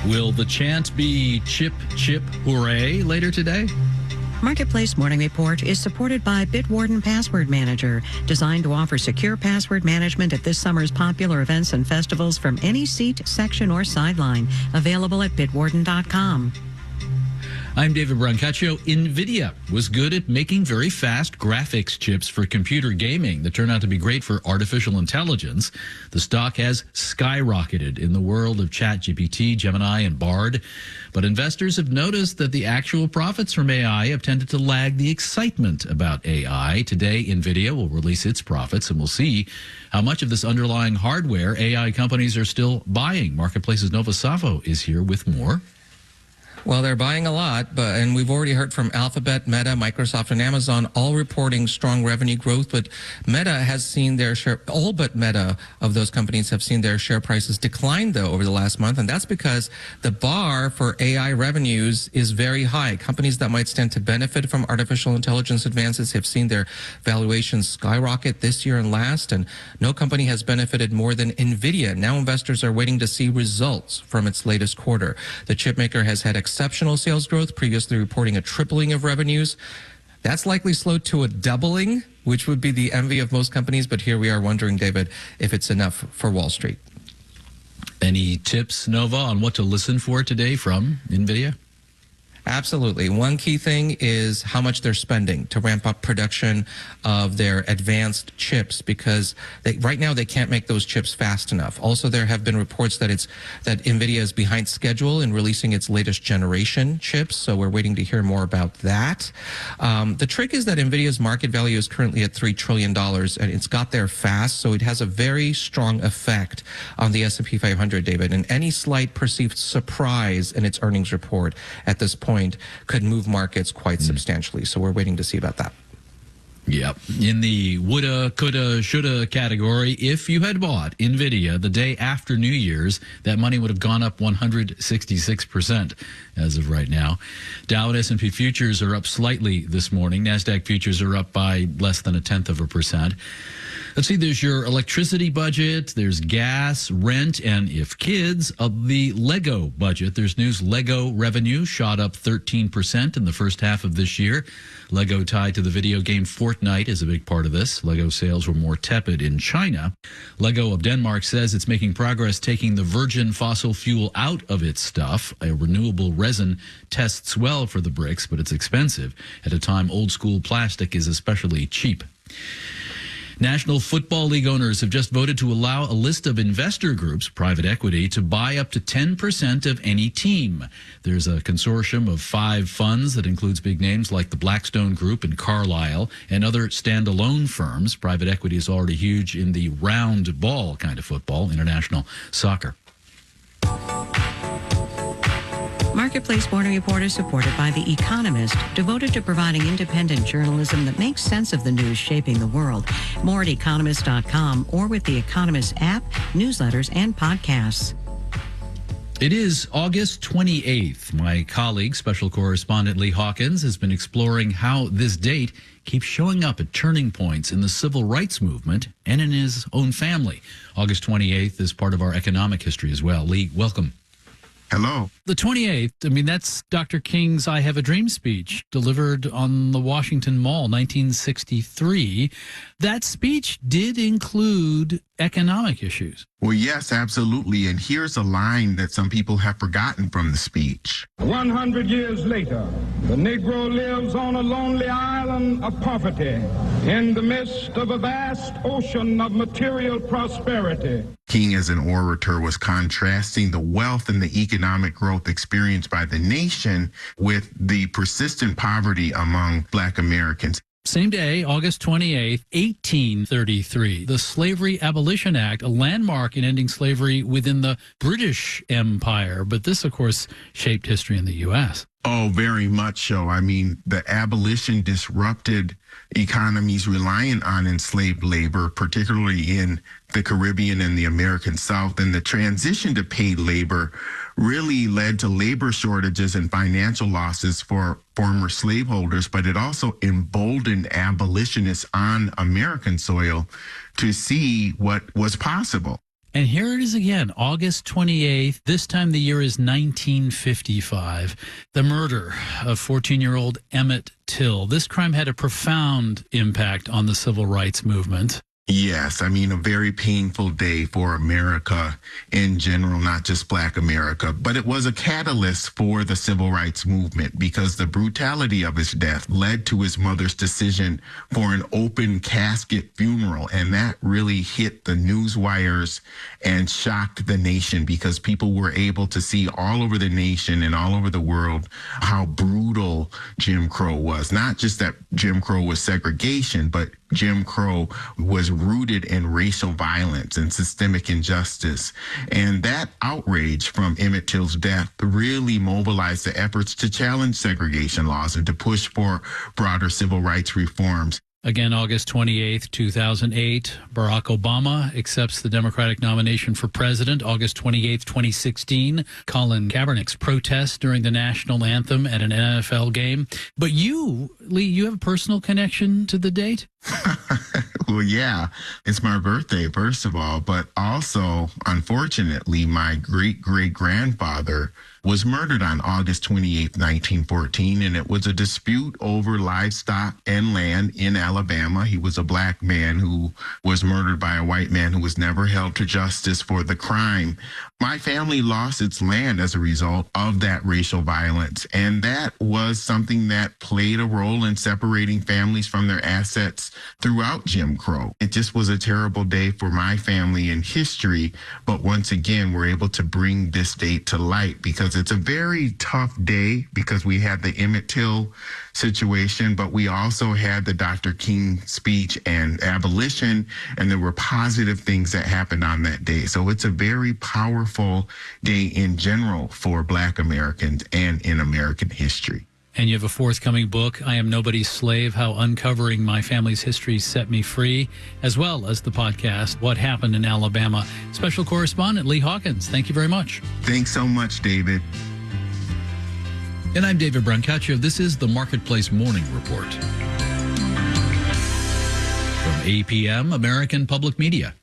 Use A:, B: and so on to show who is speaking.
A: Will the chant be chip, chip, hooray later today?
B: Marketplace Morning Report is supported by Bitwarden Password Manager, designed to offer secure password management at this summer's popular events and festivals from any seat, section, or sideline. Available at bitwarden.com.
A: I'm David Brancaccio. NVIDIA was good at making very fast graphics chips for computer gaming that turn out to be great for artificial intelligence. The stock has skyrocketed in the world of ChatGPT, Gemini, and Bard. But investors have noticed that the actual profits from AI have tended to lag the excitement about AI. Today, NVIDIA will release its profits, and we'll see how much of this underlying hardware AI companies are still buying. Marketplace's Nova Safo is here with more.
C: Well, they're buying a lot, and we've already heard from Alphabet, Meta, Microsoft, and Amazon, all reporting strong revenue growth. But Meta has seen their share, all but Meta of those companies have seen their share prices decline, though, over the last month. And that's because the bar for AI revenues is very high. Companies that might stand to benefit from artificial intelligence advances have seen their valuations skyrocket this year and last. And no company has benefited more than NVIDIA. Now investors are waiting to see results from its latest quarter. The chipmaker has had exceptional sales growth, previously reporting a tripling of revenues. That's likely slowed to a doubling, which would be the envy of most companies. But here we are wondering, David, if it's enough for Wall Street.
A: Any tips, Nova, on what to listen for today from NVIDIA?
C: Absolutely. One key thing is how much they're spending to ramp up production of their advanced chips, because right now they can't make those chips fast enough. Also, there have been reports that NVIDIA is behind schedule in releasing its latest generation chips, so we're waiting to hear more about that. The trick is that NVIDIA's market value is currently at $3 trillion, and it's got there fast, so it has a very strong effect on the S&P 500, David, and any slight perceived surprise in its earnings report at this point could move markets quite substantially. So we're waiting to see about that.
A: Yep. In the woulda, coulda, shoulda category, if you had bought NVIDIA the day after New Year's, that money would have gone up 166% as of right now. Dow and S&P futures are up slightly this morning. NASDAQ futures are up by less than 0.1%. Let's see, there's your electricity budget, there's gas, rent, and if kids, the Lego budget. There's news Lego revenue shot up 13% in the first half of this year. Lego tied to the video game Fortnite is a big part of this. Lego sales were more tepid in China. Lego of Denmark says it's making progress taking the virgin fossil fuel out of its stuff. A renewable resin tests well for the bricks, but it's expensive at a time old school plastic is especially cheap. National Football League owners have just voted to allow a list of investor groups, private equity, to buy up to 10% of any team. There's a consortium of 5 funds that includes big names like the Blackstone Group and Carlyle and other standalone firms. Private equity is already huge in the round ball kind of football, international soccer.
B: Marketplace Morning Report is supported by The Economist, devoted to providing independent journalism that makes sense of the news shaping the world. More at economist.com or with The Economist app, newsletters, and podcasts.
A: It is August 28th. My colleague, special correspondent Lee Hawkins, has been exploring how this date keeps showing up at turning points in the civil rights movement and in his own family. August 28th is part of our economic history as well. Lee, welcome.
D: Hello.
A: The 28th, I mean, that's Dr. King's I Have a Dream speech delivered on the Washington Mall, 1963. That speech did include economic issues.
D: Well, yes, absolutely. And here's a line that some people have forgotten from the speech.
E: 100 years later, the Negro lives on a lonely island of poverty in the midst of a vast ocean of material prosperity.
D: King, as an orator, was contrasting the wealth and the economic growth experienced by the nation with the persistent poverty among Black Americans.
A: Same day, August 28th, 1833, the Slavery Abolition Act, a landmark in ending slavery within the British Empire. But this, of course, shaped history in the U.S.
D: Oh, very much so. I mean, the abolition disrupted economies reliant on enslaved labor, particularly in the Caribbean and the American South. And the transition to paid labor really led to labor shortages and financial losses for former slaveholders, but it also emboldened abolitionists on American soil to see what was possible.
A: And here it is again, August 28th. This time the year is 1955. The murder of 14-year-old Emmett Till. This crime had a profound impact on the civil rights movement.
D: Yes, I mean, a very painful day for America in general, not just Black America, but it was a catalyst for the civil rights movement because the brutality of his death led to his mother's decision for an open casket funeral. And that really hit the news wires and shocked the nation because people were able to see all over the nation and all over the world how brutal Jim Crow was. Not just that Jim Crow was segregation, but Jim Crow was rooted in racial violence and systemic injustice. And that outrage from Emmett Till's death really mobilized the efforts to challenge segregation laws and to push for broader civil rights reforms.
A: Again, August 28th, 2008, Barack Obama accepts the Democratic nomination for president. August 28th, 2016, Colin Kaepernick's protest during the national anthem at an NFL game. But you, Lee, you have a personal connection to the date?
D: Well, yeah, it's my birthday, first of all, but also, unfortunately, my great-great-grandfather was murdered on August 28, 1914, and it was a dispute over livestock and land in Alabama. He was a Black man who was murdered by a white man who was never held to justice for the crime. My family lost its land as a result of that racial violence, and that was something that played a role in separating families from their assets throughout Jim Crow. It just was a terrible day for my family in history, but once again, we're able to bring this date to light because it's a very tough day because we had the Emmett Till situation, but we also had the Dr. King speech and abolition, and there were positive things that happened on that day. So it's a very powerful day in general for Black Americans and in American history.
A: And you have a forthcoming book, I Am Nobody's Slave, How Uncovering My Family's History Set Me Free, as well as the podcast, What Happened in Alabama. Special correspondent Lee Hawkins, thank you very much.
D: Thanks so much, David.
A: And I'm David Brancaccio. This is the Marketplace Morning Report. From APM, American Public Media.